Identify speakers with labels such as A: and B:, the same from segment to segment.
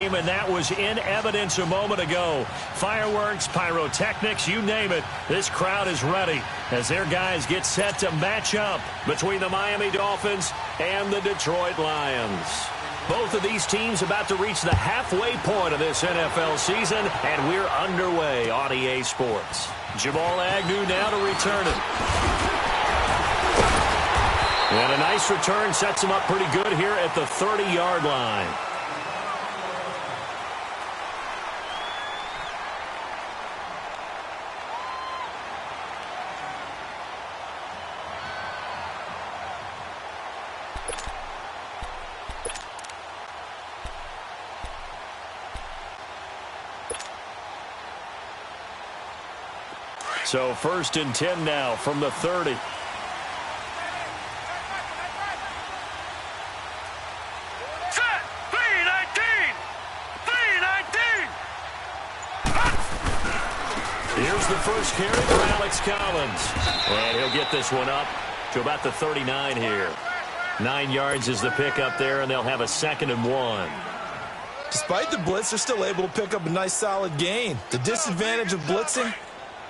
A: And that was in evidence a moment ago. Fireworks, pyrotechnics, you name it. This crowd is ready as their guys get set to match up between the Miami Dolphins and the Detroit Lions. Both of these teams about to reach the halfway point of this NFL season, and we're underway on EA Sports. Jamal Agnew now to return it. And a nice return sets him up pretty good here at the 30-yard line. So 1st and 10 now from the 30.
B: Set! 3-19! 3-19!
A: Here's the first carry for Alex Collins. And he'll get this one up to about the 39 here. 9 yards is the pickup there, and they'll have a 2nd and 1.
C: Despite the blitz, they're still able to pick up a nice solid gain. The disadvantage of blitzing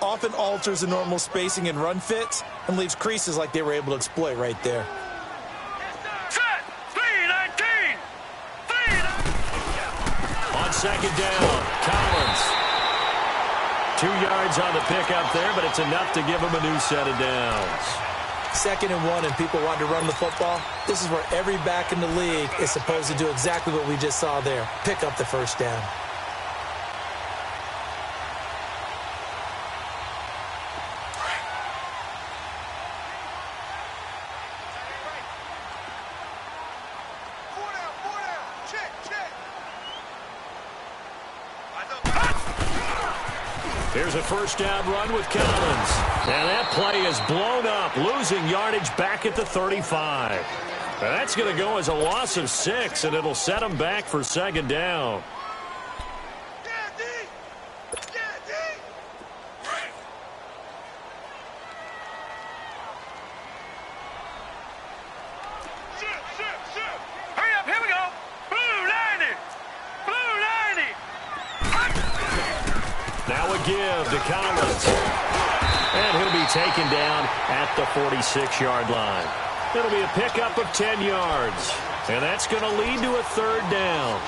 C: often alters the normal spacing and run fits and leaves creases like they were able to exploit right there.
B: Set! 3-19!
A: On 2nd down, Collins. 2 yards on the pickup there, but it's enough to give him a new set of downs.
C: 2nd and 1 and people want to run the football. This is where every back in the league is supposed to do exactly what we just saw there. Pick up the first down.
A: Here's a first down run with Collins. And that play is blown up, losing yardage back at the 35. And that's going to go as a loss of 6, and it'll set them back for 2nd down.
B: Hurry up, here we go! Blue 90! Blue 90!
A: Now a give to Collins. And he'll be taken down at the 46-yard line. It'll be a pickup of 10 yards. And that's going to lead to a 3rd down.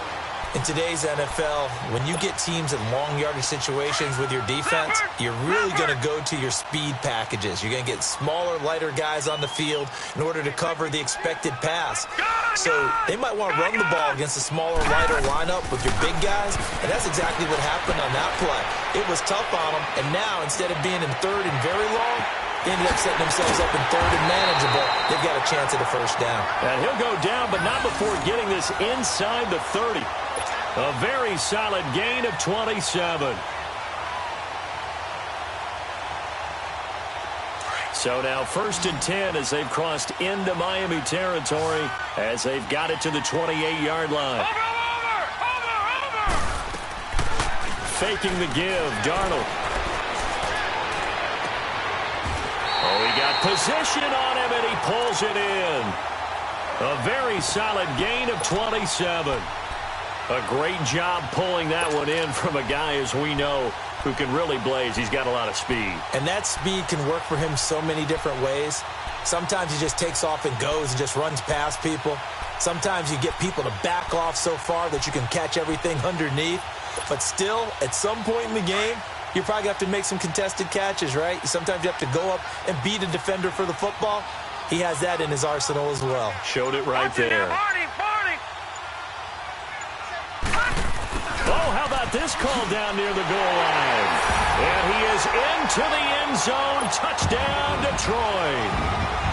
C: In today's NFL, when you get teams in long yardage situations with your defense, you're really going to go to your speed packages. You're going to get smaller, lighter guys on the field in order to cover the expected pass. So they might want to run the ball against a smaller, lighter lineup with your big guys, and that's exactly what happened on that play. It was tough on them, and now instead of being in 3rd and very long, they ended up setting themselves up in 3rd and manageable. They've got a chance at a first down.
A: And he'll go down, but not before getting this inside the 30. A very solid gain of 27. So now 1st and 10 as they've crossed into Miami territory as they've got it to the 28-yard line.
B: Over!
A: Faking the give, Darnold. Oh, he got position on him, and he pulls it in. A very solid gain of 27. A great job pulling that one in from a guy, as we know, who can really blaze. He's got a lot of speed.
C: And that speed can work for him so many different ways. Sometimes he just takes off and goes and just runs past people. Sometimes you get people to back off so far that you can catch everything underneath. But still, at some point in the game, you're probably going to have to make some contested catches, right? Sometimes you have to go up and beat a defender for the football. He has that in his arsenal as well.
A: Showed it right there. Oh, how about this call down near the goal line? And he is into the end zone. Touchdown, Detroit.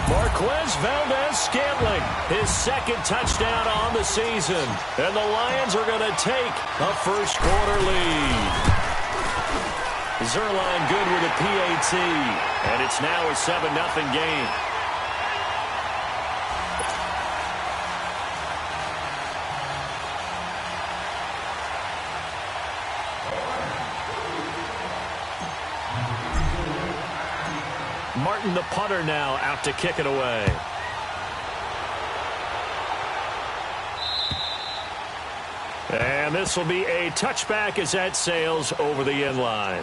A: Marquez Valdez-Scantling, his 2nd touchdown on the season. And the Lions are going to take a first-quarter lead. Zerline good with a PAT. And it's now a 7-0 game. Martin, the punter, now out to kick it away. And And this will be a touchback as that sails over the end line.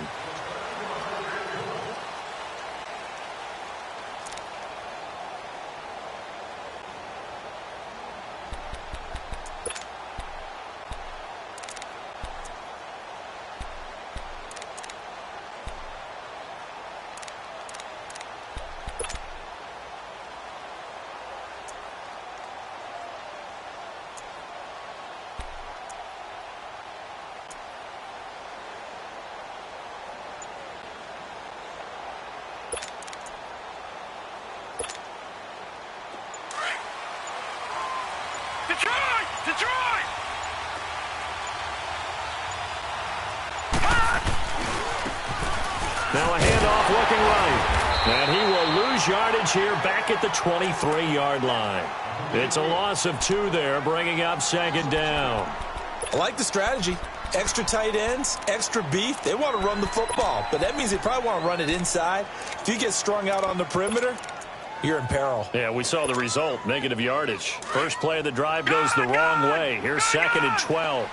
B: Detroit! Detroit!
A: Now a handoff looking right. And he will lose yardage here back at the 23-yard line. It's a loss of 2 there, bringing up second down.
C: I like the strategy. Extra tight ends, extra beef. They want to run the football, but that means they probably want to run it inside. If you get strung out on the perimeter, you're in peril.
A: Yeah, we saw the result, negative yardage. First play of the drive goes the wrong way. Here's second and 12.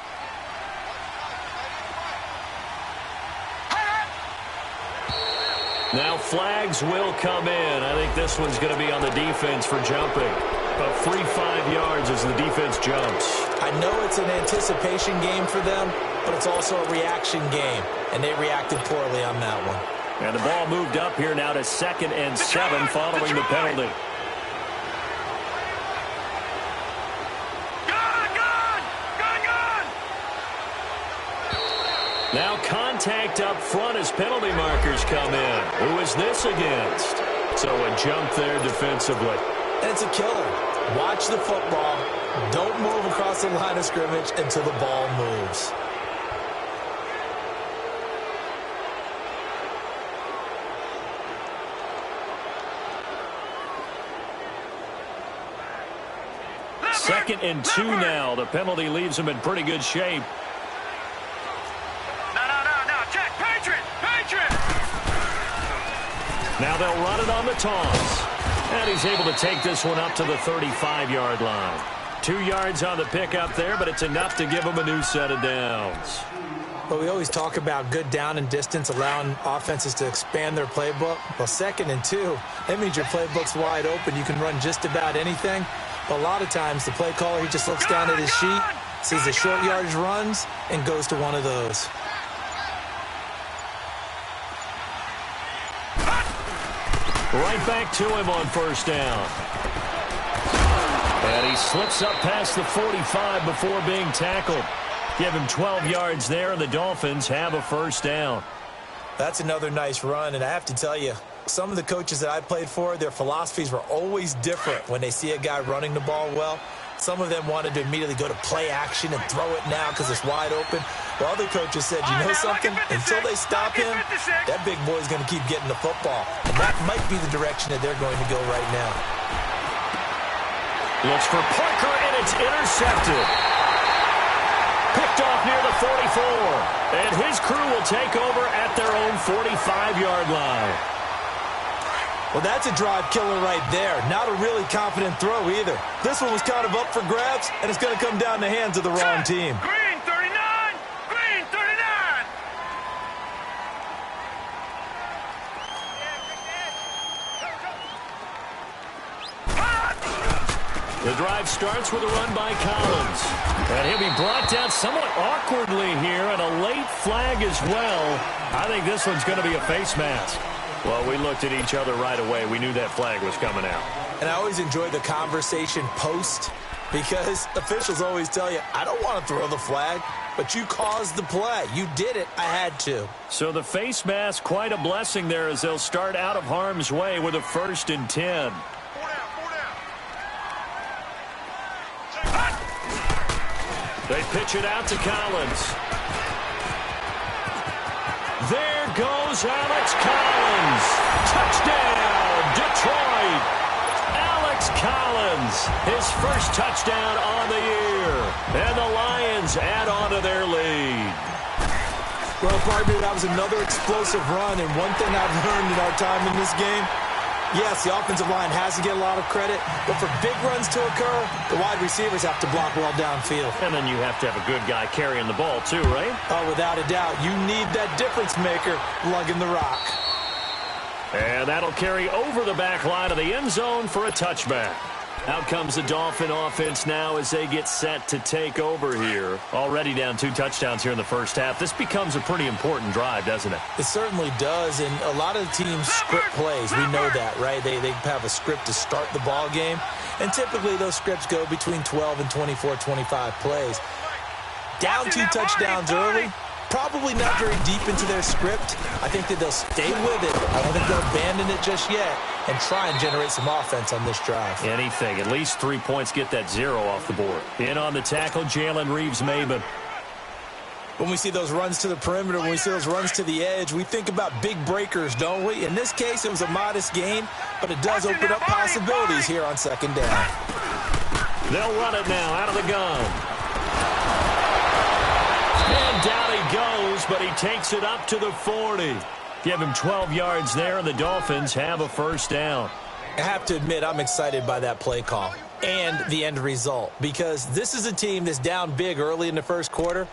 A: Now flags will come in. I think this one's going to be on the defense for jumping. About 3-5 yards as the defense jumps.
C: I know it's an anticipation game for them, but it's also a reaction game, and they reacted poorly on that one.
A: And the ball moved up here now to second and 7 following the penalty. Now contact up front as penalty markers come in. Who is this against? So a jump there defensively.
C: And it's a killer. Watch the football. Don't move across the line of scrimmage until the ball moves.
A: Second and 2 now. The penalty leaves him in pretty good shape. Now they'll run it on the toss. And he's able to take this one up to the 35-yard line. 2 yards on the pickup there, but it's enough to give him a new set of downs.
C: But we always talk about good down and distance, allowing offenses to expand their playbook. Well, second and 2, that means your playbook's wide open. You can run just about anything. But a lot of times, the play caller, he just looks down at his sheet, sees the short yardage runs, and goes to one of those.
A: Right back to him on first down. And he slips up past the 45 before being tackled. Give him 12 yards there, and the Dolphins have a first down.
C: That's another nice run, and I have to tell you, some of the coaches that I played for, their philosophies were always different when they see a guy running the ball well. Some of them wanted to immediately go to play action and throw it now because it's wide open. While other coaches said, you know something? Until they stop him, that big boy's going to keep getting the football. And that might be the direction that they're going to go right now.
A: Looks for Parker, and it's intercepted. Picked off near the 44. And his crew will take over at their own 45-yard line.
C: Well, that's a drive killer right there. Not a really confident throw either. This one was kind of up for grabs, and it's going to come down the hands of the wrong team.
B: Green 39! Green 39!
A: The drive starts with a run by Collins. And he'll be brought down somewhat awkwardly here, and a late flag as well. I think this one's going to be a face mask. Well, we looked at each other right away. We knew that flag was coming out.
C: And I always enjoy the conversation post because officials always tell you, I don't want to throw the flag, but you caused the play. You did it. I had to.
A: So the face mask, quite a blessing there as they'll start out of harm's way with a 1st and 10. They pitch it out to Collins. There goes Alex Collins. Touchdown, Detroit. Alex Collins, his first touchdown on the year. And the Lions add on to their lead.
C: Well, partner, that was another explosive run. And one thing I've learned in our time in this game, Yes, the offensive line has to get a lot of credit, but for big runs to occur, the wide receivers have to block well downfield.
A: And then you have to have a good guy carrying the ball too, right?
C: Oh, without a doubt. You need that difference maker lugging the rock.
A: And that'll carry over the back line of the end zone for a touchback. Out comes the Dolphin offense now as they get set to take over here. Already down 2 touchdowns here in the first half. This becomes a pretty important drive, doesn't it?
C: It certainly does, and a lot of teams script plays. We know that, right? They have a script to start the ball game, and typically those scripts go between 12 and 24, 25 plays. Down 2 touchdowns early, probably not very deep into their script. I think that they'll stay with it. I don't think they'll abandon it just yet and try and generate some offense on this drive.
A: Anything. At least 3 points, get that 0 off the board. In on the tackle, Jalen Reeves-Maybin.
C: When we see those runs to the perimeter, when we see those runs to the edge, we think about big breakers, don't we? In this case, it was a modest gain, but it does open up possibilities here on second down.
A: They'll run it now out of the gun. And down he goes, but he takes it up to the 40. Give him 12 yards there, and the Dolphins have a first down.
C: I have to admit, I'm excited by that play call and the end result, because this is a team that's down big early in the first quarter,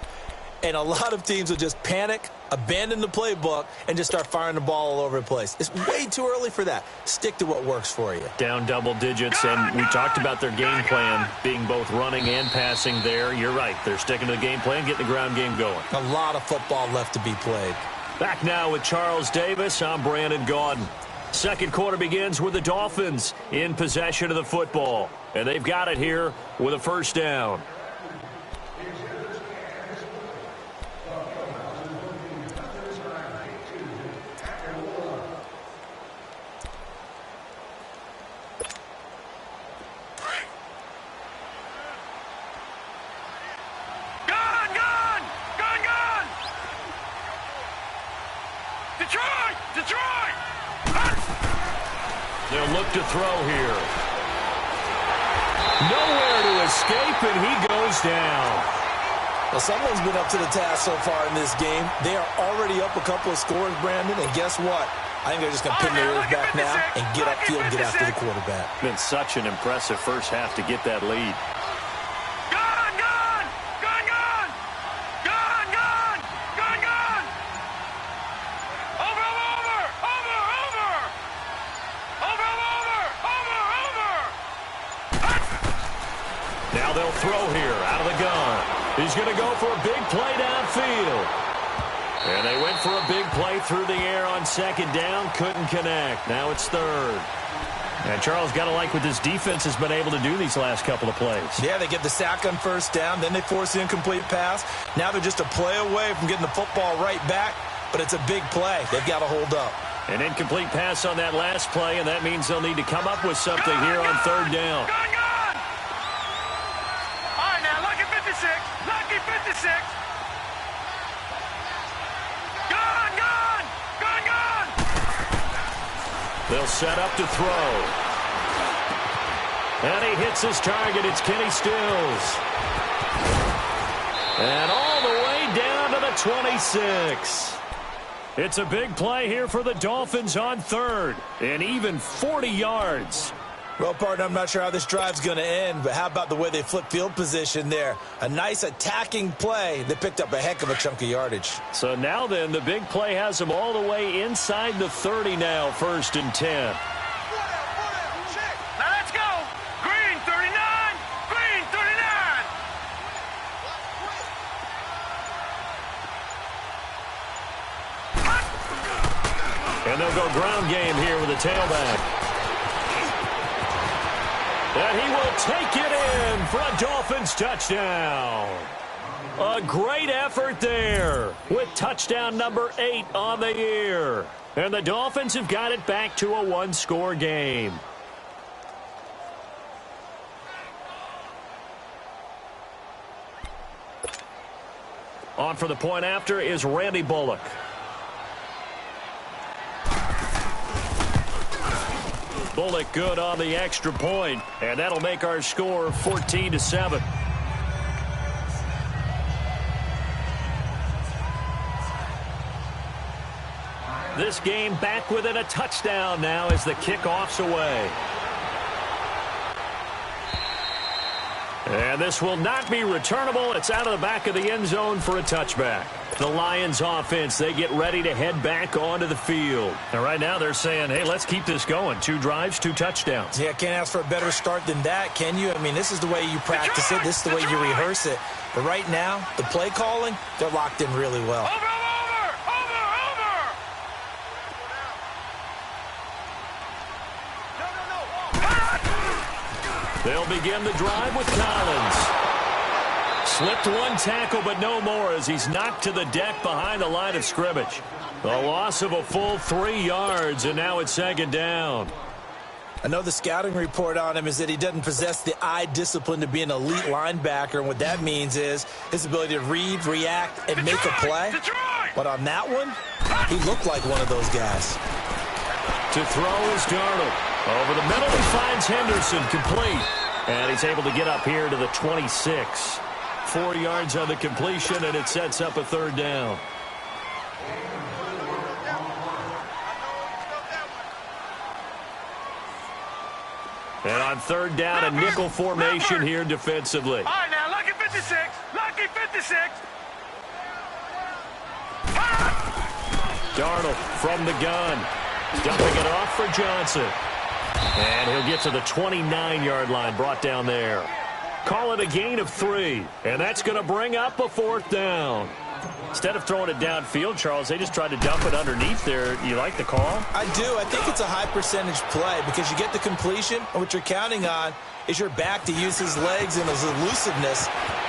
C: and a lot of teams will just panic, abandon the playbook, and just start firing the ball all over the place. It's way too early for that. Stick to what works for you.
A: Down double digits, and we talked about their game plan being both running and passing there. You're right. They're sticking to the game plan, getting the ground game going.
C: A lot of football left to be played.
A: Back now with Charles Davis. I'm Brandon Gaudin. Second quarter begins with the Dolphins in possession of the football. And they've got it here with a first down. They'll look to throw here. Nowhere to escape, and he goes down.
C: Well, someone's been up to the task so far in this game. They are already up a couple of scores, Brandon, and guess what? I think they're just going to pin their ears back now and get upfield and get after the quarterback.
A: Been such an impressive first half to get that lead. Now they'll throw here out of the gun. He's going to go for a big play downfield. And they went for a big play through the air on second down. Couldn't connect. Now it's third. And Charles, got to like what this defense has been able to do these last couple of plays.
C: Yeah, they get the sack on first down. Then they force the incomplete pass. Now they're just a play away from getting the football right back. But it's a big play. They've got to hold up.
A: An incomplete pass on that last play, and that means they'll need to come up with something here on third down.
B: Lucky 56. Gone.
A: They'll set up to throw. And he hits his target. It's Kenny Stills. And all the way down to the 26. It's a big play here for the Dolphins on third. And even 40 yards.
C: Well, partner, I'm not sure how this drive's going to end, but how about the way they flip field position there? A nice attacking play. They picked up a heck of a chunk of yardage.
A: So now then, the big play has them all the way inside the 30 now, 1st and 10.
B: Now let's go. Green 39. Green 39.
A: And they'll go ground game here with a tailback. And he will take it in for a Dolphins touchdown. A great effort there with touchdown number 8 on the year. And the Dolphins have got it back to a one-score game. On for the point after is Randy Bullock. Bullock good on the extra point, and that'll make our score 14-7. This game back within a touchdown now as the kickoff's away. And this will not be returnable. It's out of the back of the end zone for a touchback. The Lions offense, they get ready to head back onto the field. And right now they're saying, hey, let's keep this going. 2 drives, 2 touchdowns.
C: Yeah, can't ask for a better start than that, can you? I mean, this is the way you practice it. This is the way you rehearse it. But right now, the play calling, they're locked in really well.
B: Over!
A: They'll begin the drive with Collins. Slipped 1 tackle, but no more as he's knocked to the deck behind the line of scrimmage. A loss of a full 3 yards, and now it's 2nd down.
C: I know the scouting report on him is that he doesn't possess the eye discipline to be an elite linebacker, and what that means is his ability to read, react, and make a play. But on that one, he looked like one of those guys.
A: To throw is Darnold. Over the middle, he finds Henderson complete. And he's able to get up here to the 26. 4 yards on the completion, and it sets up a 3rd down. And on 3rd down, a nickel formation here defensively.
B: All right, now, lucky 56. Lucky 56.
A: Darnold from the gun. Dumping it off for Johnson. And he'll get to the 29-yard line, brought down there. Call it a gain of 3, and that's going to bring up a 4th down. Instead of throwing it downfield, Charles, they just tried to dump it underneath there. You like the call?
C: I do. I think it's a high-percentage play because you get the completion, and what you're counting on is your back to use his legs and his elusiveness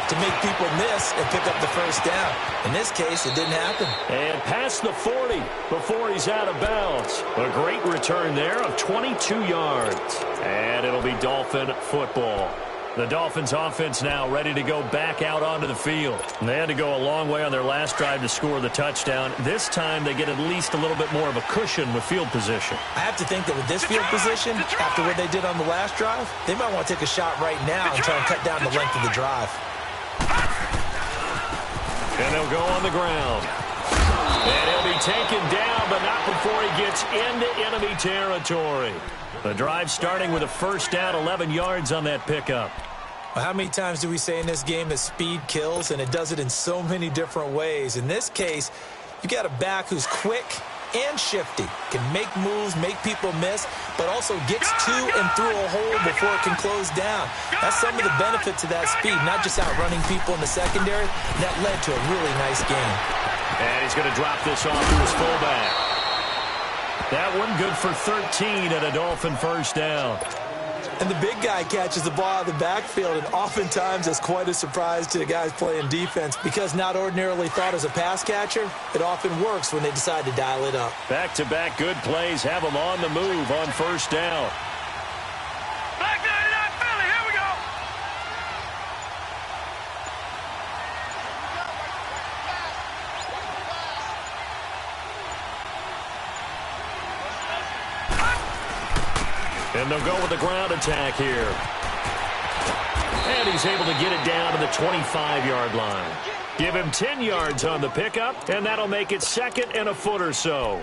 C: to make people miss and pick up the 1st down. In this case, it didn't happen.
A: And past the 40 before he's out of bounds. A great return there of 22 yards. And it'll be Dolphin football. The Dolphins offense now ready to go back out onto the field. And they had to go a long way on their last drive to score the touchdown. This time they get at least a little bit more of a cushion with field position.
C: I have to think that with this field position, after what they did on the last drive, they might want to take a shot right now and try and cut down the length of the drive.
A: And they'll go on the ground. And he'll be taken down, but not before he gets into enemy territory. The drive starting with a 1st down, 11 yards on that pickup.
C: Well, how many times do we say in this game that speed kills, and it does it in so many different ways? In this case, you got a back who's quick and shifty, can make moves, make people miss, but also gets to and through a hole before it can close down. That's some of the benefits of that speed, not just outrunning people in the secondary. That led to a really nice game.
A: And he's going to drop this off to his fullback. That one good for 13 and a Dolphin 1st down.
C: And the big guy catches the ball out of the backfield, and oftentimes that's quite a surprise to the guys playing defense because not ordinarily thought as a pass catcher, it often works when they decide to dial it up.
A: Back-to-back good plays have them on the move on 1st down.
B: Black 99 Philly, here we go.
A: And they'll go with the ground attack here. And he's able to get it down to the 25-yard line. Give him 10 yards on the pickup, and that'll make it 2nd and a foot or so.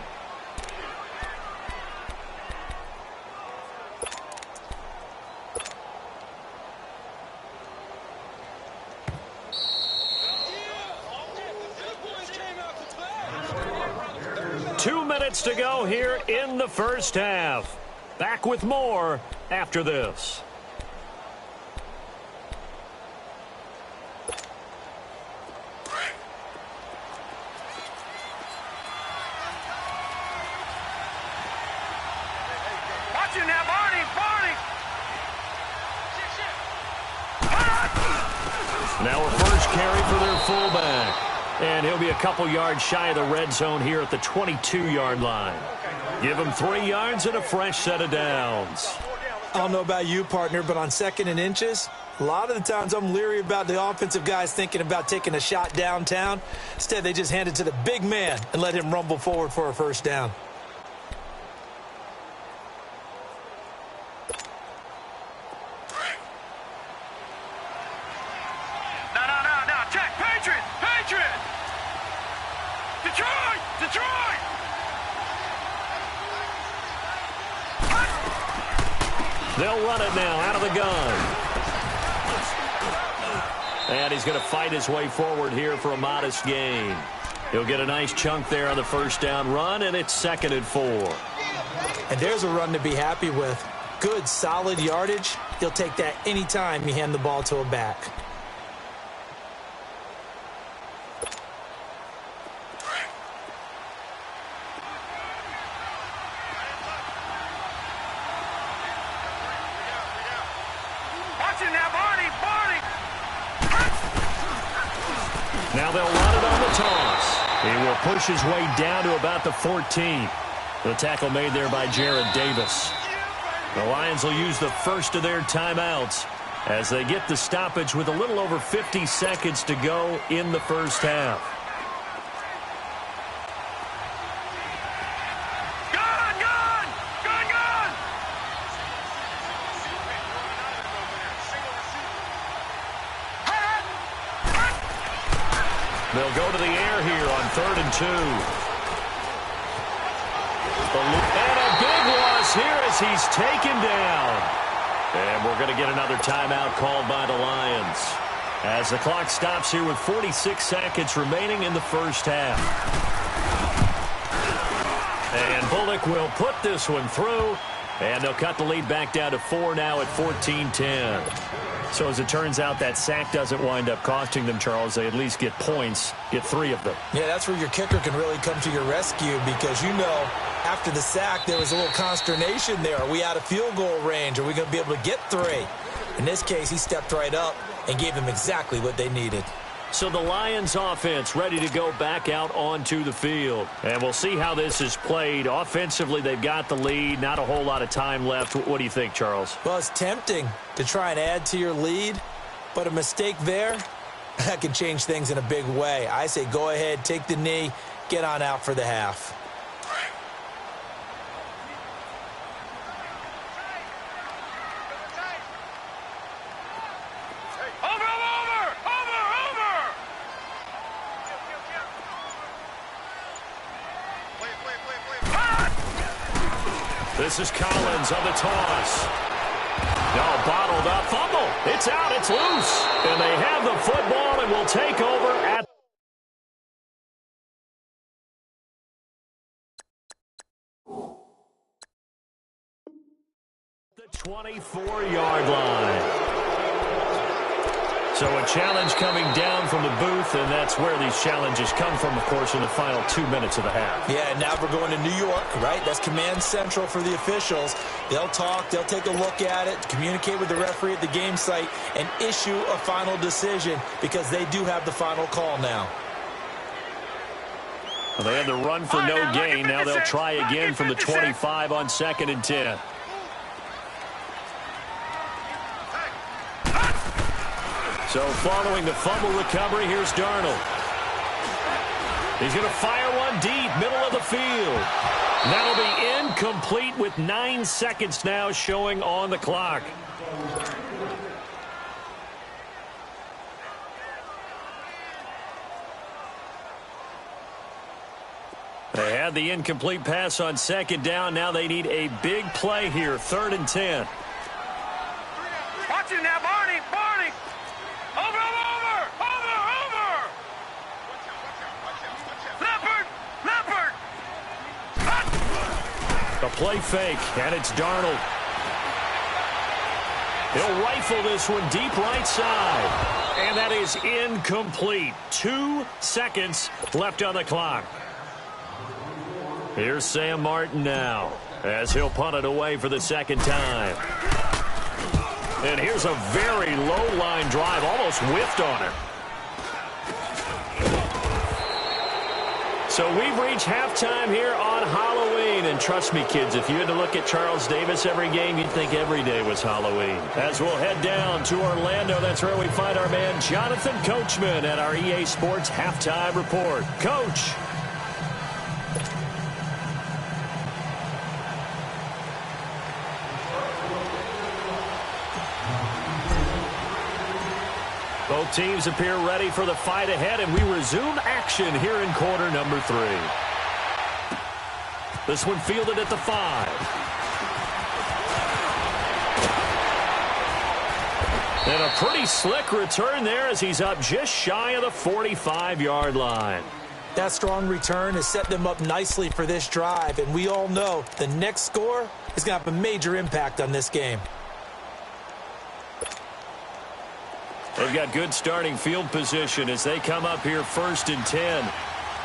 A: Two minutes to go here in the 1st half. Back with more after this.
B: Watch it now, Barney.
A: Now a first carry for their fullback. And he'll be a couple yards shy of the red zone here at the 22-yard line. Give him 3 yards and a fresh set of downs.
C: I don't know about you, partner, but on 2nd and inches, a lot of the times I'm leery about the offensive guys thinking about taking a shot downtown. Instead, they just hand it to the big man and let him rumble forward for a 1st down.
B: No. Check. Patriot. Detroit.
A: They'll run it now out of the gun. And he's going to fight his way forward here for a modest gain. He'll get a nice chunk there on the first down run, and it's 2nd and 4.
C: And there's a run to be happy with. Good, solid yardage. He'll take that anytime you hand the ball to a back.
A: Now they'll run it on the toss. He will push his way down to about the 14. The tackle made there by Jared Davis. The Lions will use the first of their timeouts as they get the stoppage with a little over 50 seconds to go in the first half. They'll go to the air here on 3rd and 2. And a big loss here as he's taken down. And we're going to get another timeout called by the Lions as the clock stops here with 46 seconds remaining in the first half. And Bullock will put this one through, and they'll cut the lead back down to 4 now at 14-10. So as it turns out, that sack doesn't wind up costing them, Charles. They at least get points, get 3 of them.
C: Yeah, that's where your kicker can really come to your rescue because, you know, after the sack, there was a little consternation there. Are we out of field goal range? Are we going to be able to get 3? In this case, he stepped right up and gave them exactly what they needed.
A: So the Lions offense ready to go back out onto the field. And we'll see how this is played. Offensively, they've got the lead. Not a whole lot of time left. What do you think, Charles?
C: Well, it's tempting to try and add to your lead, but a mistake there, that can change things in a big way. I say go ahead, take the knee, get on out for the half.
A: This is Collins on the toss. No, bottled up. Fumble. It's out. It's loose. And they have the football and will take over at the 24-yard line. So a challenge coming down from the booth, and that's where these challenges come from, of course, in the final 2 minutes of the half.
C: Yeah, now we're going to New York, right? That's command central for the officials. They'll talk, they'll take a look at it, communicate with the referee at the game site, and issue a final decision because they do have the final call now.
A: Well, they had the run for no gain. Now they'll try again from the 25 on 2nd and 10. So following the fumble recovery, here's Darnold. He's going to fire one deep, middle of the field. That'll be incomplete with 9 seconds now showing on the clock. They had the incomplete pass on 2nd down. Now they need a big play here, 3rd and 10.
B: Watch it now, Barney, Barney. Over. Leopard.
A: A play fake, and it's Darnold. He'll rifle this one deep right side. And that is incomplete. 2 seconds left on the clock. Here's Sam Martin now as he'll punt it away for the 2nd time. And here's a very low line drive, almost whiffed on it. So we've reached halftime here on Halloween. And trust me, kids, if you had to look at Charles Davis every game, you'd think every day was Halloween. As we'll head down to Orlando, that's where we find our man Jonathan Coachman at our EA Sports Halftime Report. Coach. Both teams appear ready for the fight ahead, and we resume action here in quarter number 3. This one fielded at the 5. And a pretty slick return there as he's up just shy of the 45-yard line.
C: That strong return has set them up nicely for this drive, and we all know the next score is going to have a major impact on this game.
A: They've got good starting field position as they come up here 1st and 10.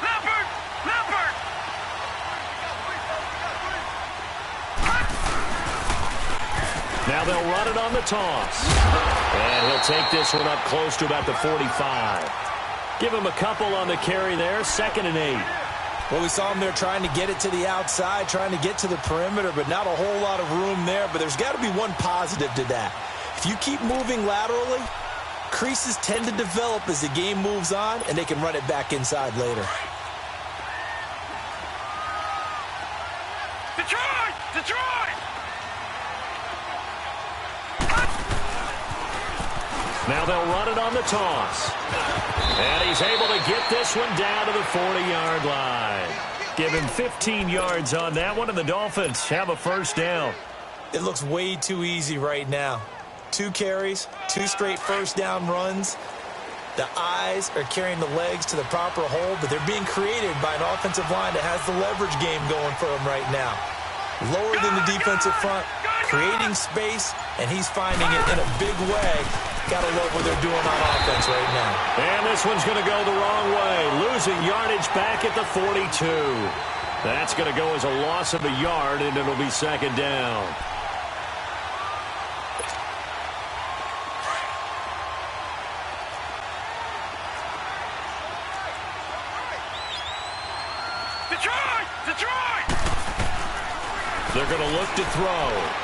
B: Leopard! Leopard!
A: Now they'll run it on the toss. And he'll take this one up close to about the 45. Give him a couple on the carry there, 2nd and 8.
C: Well, we saw him there trying to get it to the outside, trying to get to the perimeter, but not a whole lot of room there. But there's got to be one positive to that. If you keep moving laterally, creases tend to develop as the game moves on, and they can run it back inside later.
B: Detroit! Detroit!
A: Now they'll run it on the toss. And he's able to get this one down to the 40-yard line. Give him 15 yards on that one, and the Dolphins have a 1st down.
C: It looks way too easy right now. 2 carries, 2 straight 1st down runs. The eyes are carrying the legs to the proper hole, but they're being created by an offensive line that has the leverage game going for them right now. Lower than the defensive front, creating space, and he's finding it in a big way. Gotta love what they're doing on offense right now.
A: And this one's going to go the wrong way, losing yardage back at the 42. That's going to go as a loss of a yard, and it'll be 2nd down.
B: Detroit! Detroit!
A: They're going to look to throw.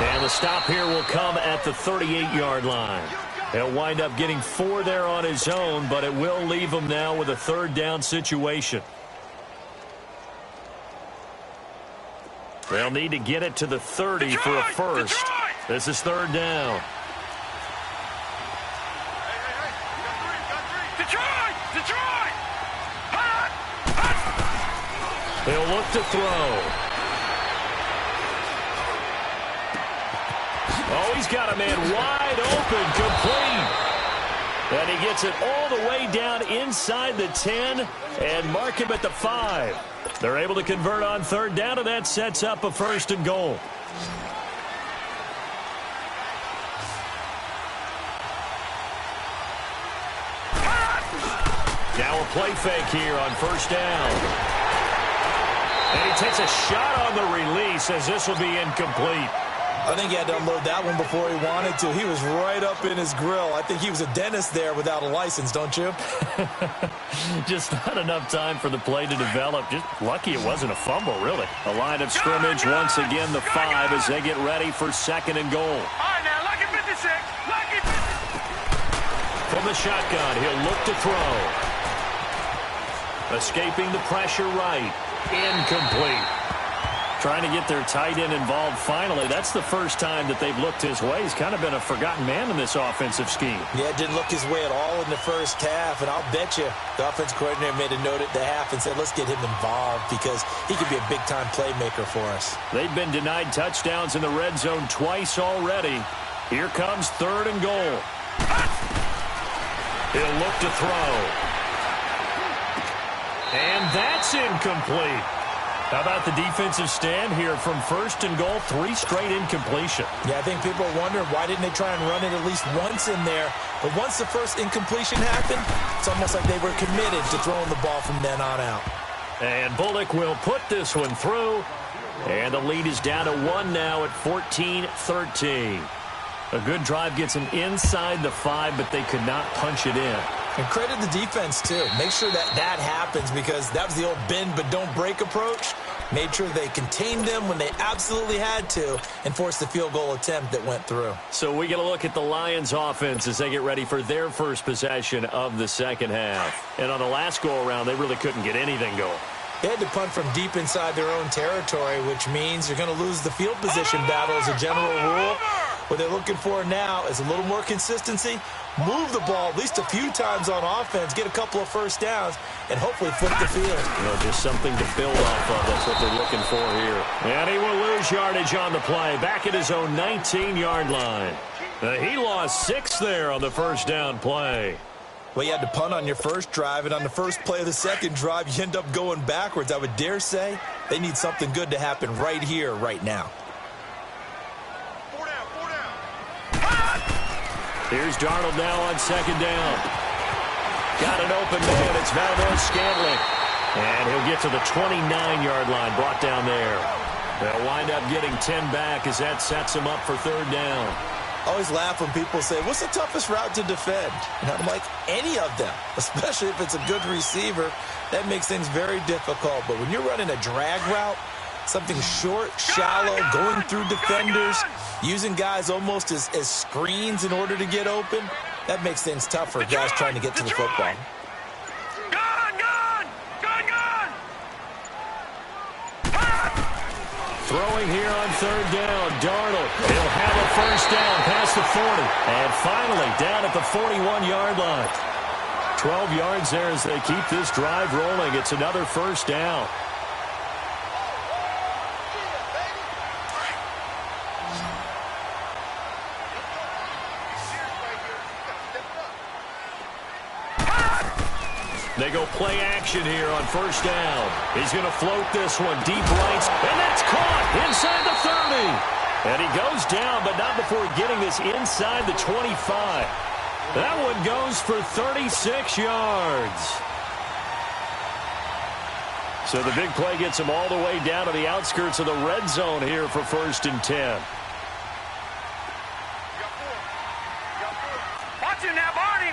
A: And the stop here will come at the 38-yard line. He'll wind up getting 4 there on his own, but it will leave him now with a 3rd down situation. They'll need to get it to the 30 for a 1st. This is 3rd down.
B: Detroit! Detroit!
A: He'll look to throw. Oh, he's got a man wide open, complete. And he gets it all the way down inside the 10 and mark him at the 5. They're able to convert on 3rd down, and that sets up a 1st and goal. Now a play fake here on 1st down. And he takes a shot on the release as this will be incomplete.
C: I think he had to unload that one before he wanted to. He was right up in his grill. I think he was a dentist there without a license, don't you?
A: Just not enough time for the play to develop. Just lucky it wasn't a fumble, really. A line of scrimmage once again, the 5 as they get ready for 2nd and goal.
B: All right, now, lucky 56. Lucky 56.
A: From the shotgun, he'll look to throw. Escaping the pressure right. Incomplete. Trying to get their tight end involved finally. That's the first time that they've looked his way. He's kind of been a forgotten man in this offensive scheme.
C: Yeah, didn't look his way at all in the 1st half, and I'll bet you the offense coordinator made a note at the half and said, let's get him involved because he could be a big-time playmaker for us.
A: They've been denied touchdowns in the red zone twice already. Here comes 3rd and goal. He'll look to throw. And that's incomplete. How about the defensive stand here from 1st and goal, 3 straight incompletion.
C: Yeah, I think people are wondering why didn't they try and run it at least once in there. But once the first incompletion happened, it's almost like they were committed to throwing the ball from then on out.
A: And Bullock will put this one through. And the lead is down to 1 now at 14-13. A good drive gets them inside the 5, but they could not punch it in.
C: And credit the defense, too. Make sure that that happens because that was the old bend but don't break approach. Made sure they contained them when they absolutely had to and forced the field goal attempt that went through.
A: So we get a look at the Lions offense as they get ready for their first possession of the 2nd half. And on the last go-around, they really couldn't get anything going.
C: They had to punt from deep inside their own territory, which means you're going to lose the field position battle as a general rule. What they're looking for now is a little more consistency, move the ball at least a few times on offense, get a couple of first downs, and hopefully flip the field.
A: Just something to build off of. That's what they're looking for here. And he will lose yardage on the play, back at his own 19-yard line. He lost 6 there on the first down play.
C: Well, you had to punt on your first drive, and on the first play of the second drive, you end up going backwards. I would dare say they need something good to happen right here, right now.
A: Here's Darnold now on second down. Got an open man. It's Valdez-Scantling. And he'll get to the 29-yard line, brought down there. They'll wind up getting 10 back as that sets him up for third down.
C: I always laugh when people say, what's the toughest route to defend? And I'm like, any of them, especially if it's a good receiver. That makes things very difficult. But when you're running a drag route, something short, shallow, going through defenders, using guys almost as screens in order to get open, that makes things tough for guys trying to get to the football.
A: Throwing here on third down, Darnold. He'll have a first down past the 40. And finally down at the 41-yard line. 12 yards there as they keep this drive rolling. It's another first down. They go play action here on first down. He's going to float this one deep right, and that's caught inside the 30. And he goes down, but not before getting this inside the 25. That one goes for 36 yards. So the big play gets him all the way down to the outskirts of the red zone here for 1st and 10.
B: Watch him now, Barney.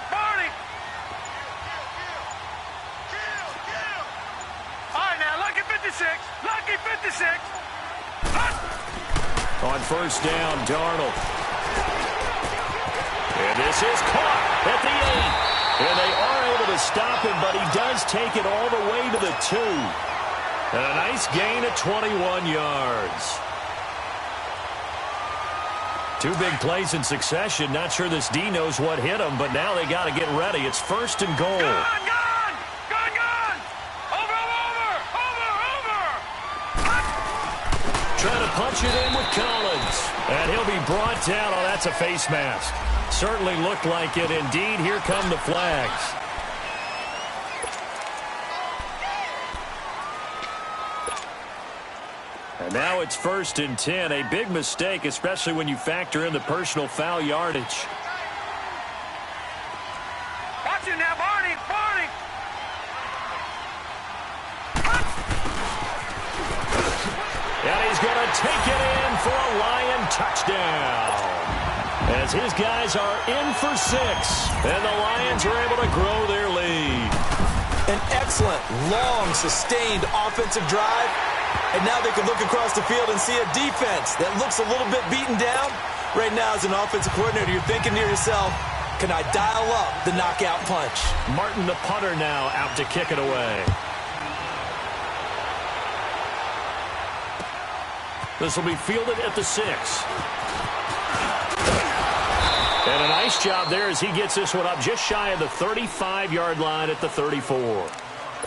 B: Lucky 56.
A: On first down, Darnold. And this is caught at the 8. And they are able to stop him, but he does take it all the way to the 2. And a nice gain of 21 yards. 2 big plays in succession. Not sure this D knows what hit him, but now they got to get ready. It's 1st and goal. Trying to punch it in with Collins. And he'll be brought down. Oh, that's a face mask. Certainly looked like it. Indeed, here come the flags. And now it's 1st and 10. A big mistake, especially when you factor in the personal foul yardage.
B: Watch it now, Barney.
A: And he's going to take it in for a Lion touchdown. As his guys are in for 6. And the Lions are able to grow their lead.
C: An excellent, long, sustained offensive drive. And now they can look across the field and see a defense that looks a little bit beaten down. Right now, as an offensive coordinator, you're thinking to yourself, can I dial up the knockout punch?
A: Martin, the punter, now out to kick it away. This will be fielded at the 6. And a nice job there as he gets this one up just shy of the 35-yard line at the 34.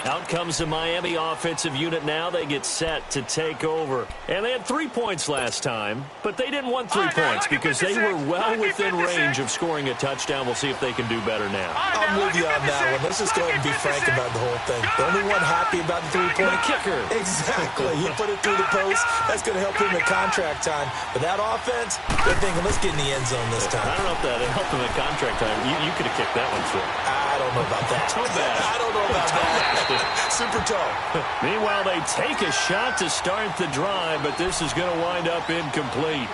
A: Out comes the Miami offensive unit now. They get set to take over. And they had 3 points last time, but they didn't want 3 points because they were well within range of scoring a touchdown. We'll see if they can do better now.
C: I'm with you on that one. Let's just go ahead and be frank about the whole thing. The only one happy about the 3-point
A: kicker.
C: Exactly. He put it through the post. That's going to help him at contract time. But that offense, they're thinking, let's get in the end zone this time.
A: I don't know if that helped him at contract time. You could have kicked that one through.
C: I don't know about that.
A: So bad.
C: I don't know about that. Super tall.
A: Meanwhile, they take a shot to start the drive, but this is going to wind up incomplete.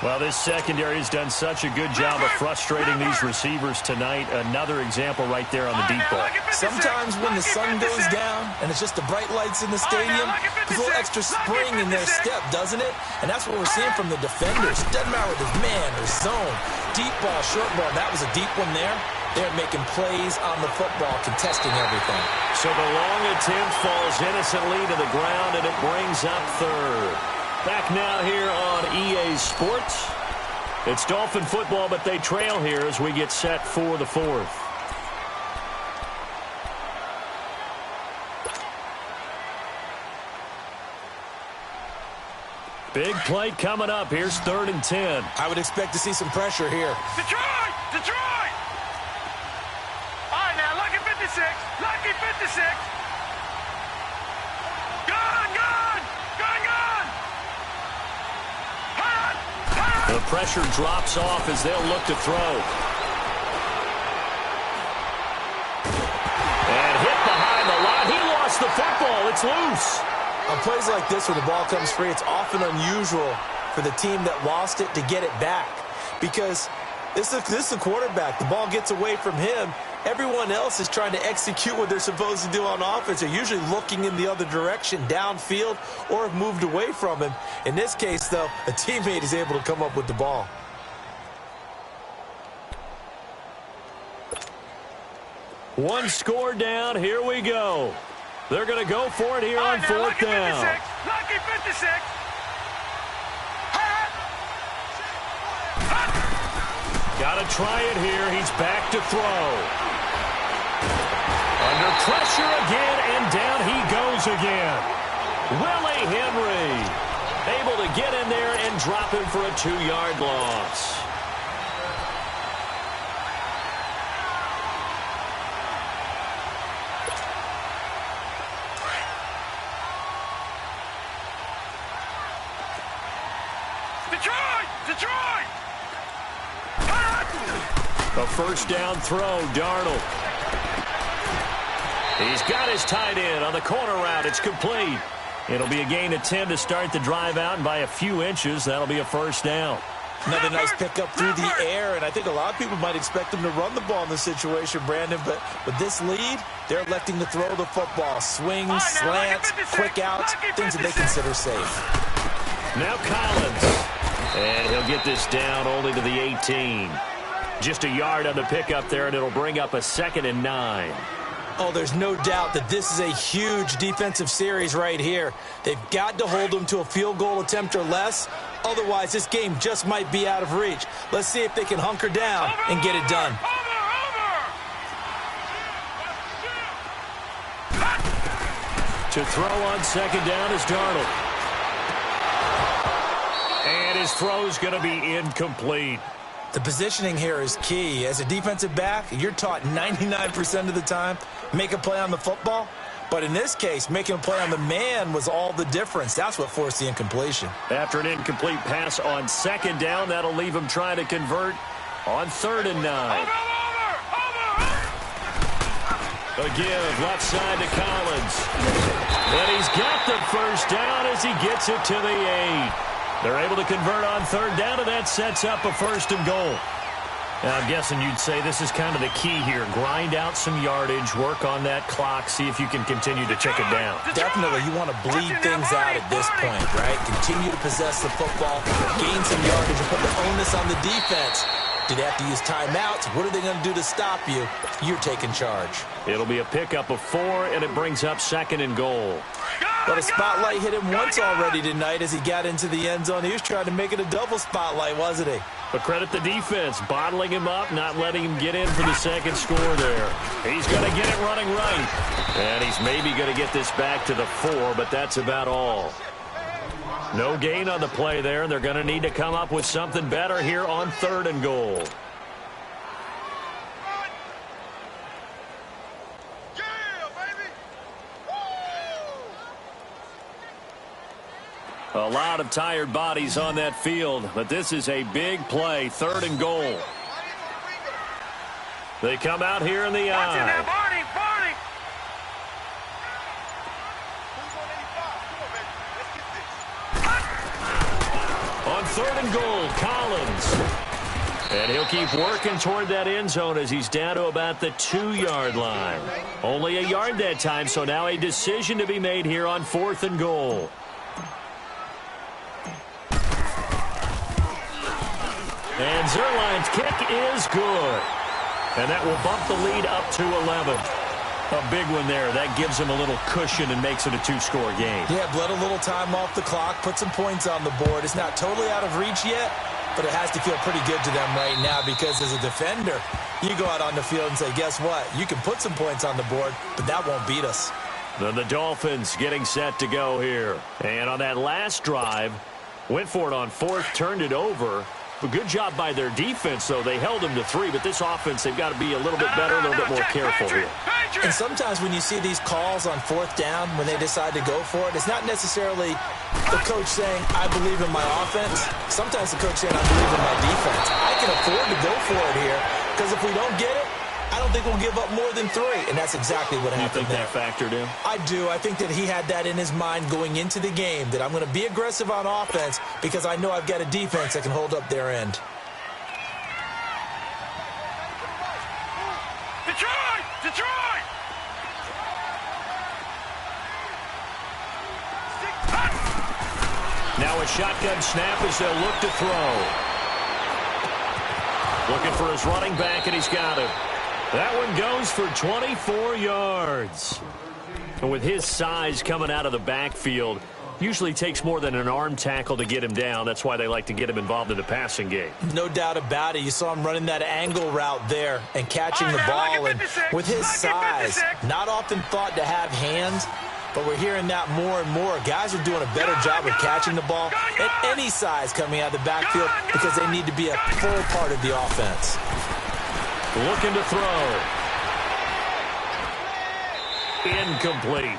A: Well, this secondary has done such a good job of frustrating these receivers tonight. Another example right there on the deep ball.
C: Sometimes when the sun goes down and it's just the bright lights in the stadium, there's a little extra spring in their step, doesn't it? And that's what we're seeing from the defenders. Doesn't matter whether it's man or zone, deep ball, short ball. That was a deep one there. They're making plays on the football, contesting everything.
A: So the long attempt falls innocently to the ground, and it brings up third. Back now here on EA Sports. It's Dolphin football, but they trail here as we get set for the fourth. Big play coming up. Here's 3rd and 10.
C: I would expect to see some pressure here.
B: Detroit! Detroit! All right, now, lucky 56. Lucky 56. Gun, gun! Gun, gun! Hot! Hot!
A: The pressure drops off as they'll look to throw. And hit behind the line. He lost the football. It's loose.
C: On plays like this where the ball comes free, it's often unusual for the team that lost it to get it back. Because this is the quarterback. The ball gets away from him. Everyone else is trying to execute what they're supposed to do on offense. They're usually looking in the other direction, downfield, or have moved away from him. In this case, though, a teammate is able to come up with the ball.
A: One score down. Here we go. They're going to go for it here on 4th down.
B: Lucky 56.
A: Got to try it here. He's back to throw. Under pressure again, and down he goes again. Willie Henry able to get in there and drop him for a 2-yard loss.
B: Detroit! Detroit!
A: A 1st down throw, Darnold. He's got his tight end on the corner route. It's complete. It'll be a gain of 10 to start the drive out, and by a few inches, that'll be a 1st down.
C: Another nice pickup through the air, and I think a lot of people might expect him to run the ball in this situation, Brandon, but with this lead, they're electing to throw the football. Swings, slants, quick outs, things that they consider safe.
A: Now Collins. And he'll get this down only to the 18. Just a yard on the pickup there, and it'll bring up a 2nd and 9.
C: Oh, there's no doubt that this is a huge defensive series right here. They've got to hold them to a field goal attempt or less. Otherwise, this game just might be out of reach. Let's see if they can hunker down and get it done.
A: To throw on 2nd down is Darnold. And his throw's going to be incomplete.
C: The positioning here is key. As a defensive back, you're taught 99% of the time, make a play on the football. But in this case, making a play on the man was all the difference. That's what forced the incompletion.
A: After an incomplete pass on 2nd down, that'll leave him trying to convert on 3rd and 9. A give left side to Collins. And he's got the 1st down as he gets it to the 8. They're able to convert on 3rd down, and that sets up a 1st and goal. Now, I'm guessing you'd say this is kind of the key here. Grind out some yardage, work on that clock, see if you can continue to tick it down.
C: Definitely, you want to bleed things out at this point, right? Continue to possess the football, gain some yardage, and put the onus on the defense. Do they have to use timeouts? What are they going to do to stop you? You're taking charge.
A: It'll be a pickup of 4, and it brings up 2nd and goal.
C: But a spotlight hit him once already tonight as he got into the end zone. He was trying to make it a double spotlight, wasn't he?
A: But credit the defense, bottling him up, not letting him get in for the 2nd score there. He's going to get it running right. And he's maybe going to get this back to the 4, but that's about all. No gain on the play there, and they're going to need to come up with something better here on 3rd and goal. A lot of tired bodies on that field, but this is a big play, 3rd and goal. They come out here in the eye. On 3rd and goal, Collins. And he'll keep working toward that end zone as he's down to about the 2-yard line. Only a yard that time, so now a decision to be made here on 4th and goal. And Zerline's kick is good. And that will bump the lead up to 11. A big one there. That gives him a little cushion and makes it a 2-score game.
C: Yeah, bled a little time off the clock, put some points on the board. It's not totally out of reach yet, but it has to feel pretty good to them right now because as a defender, you go out on the field and say, guess what? You can put some points on the board, but that won't beat us.
A: Then the Dolphins getting set to go here. And on that last drive, went for it on fourth, turned it over. A good job by their defense, though. They held them to 3, but this offense, they've got to be a little bit better, a little bit more careful here.
C: And sometimes when you see these calls on fourth down, when they decide to go for it, it's not necessarily the coach saying, I believe in my offense. Sometimes the coach saying, I believe in my defense. I can afford to go for it here because if we don't get it, I don't think we'll give up more than 3, and that's exactly what happened there.
A: You think that factored in?
C: I do. I think that he had that in his mind going into the game, that I'm going to be aggressive on offense because I know I've got a defense that can hold up their end.
B: Detroit! Detroit!
A: Now a shotgun snap as they'll look to throw. Looking for his running back, and he's got it. That one goes for 24 yards. And with his size coming out of the backfield, usually takes more than an arm tackle to get him down. That's why they like to get him involved in the passing game.
C: No doubt about it. You saw him running that angle route there and catching the ball. And with his size, not often thought to have hands, but we're hearing that more and more. Guys are doing a better job of catching the ball at any size coming out of the backfield because they need to be a full part of the offense.
A: Looking to throw. Incomplete.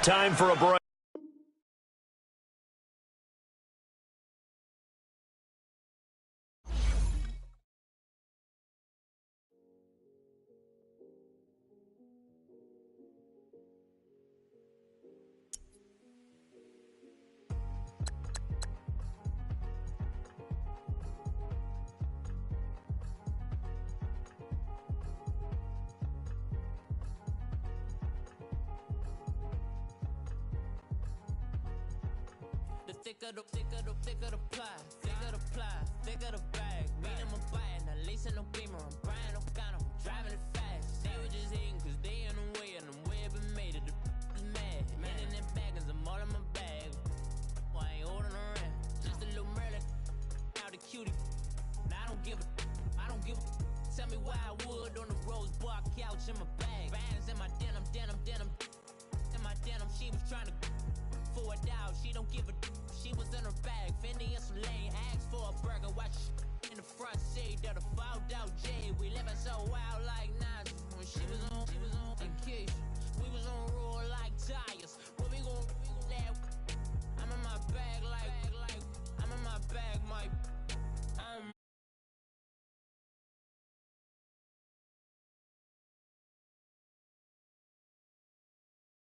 A: Time for a break.
D: Thicker the pie, thicker the bag. Me and my buying, at least in no beamer. I'm buying no gun, I'm driving it fast. They were just hating cause they in the way and I'm way up and made it. The is mad. Man in them baggins, I'm all in my bag. I ain't holding around. Just a little Merlin, out the cutie. I don't give a. Tell me why I would on the rose bar couch in my bag. Bands in my denim. In my denim, she was trying to forward out. She don't give a. She was in her bag, Fendi and some lane. Asked for a burger, watch in the front seat of the fouled out J. We living so wild like Nas when she was on vacation.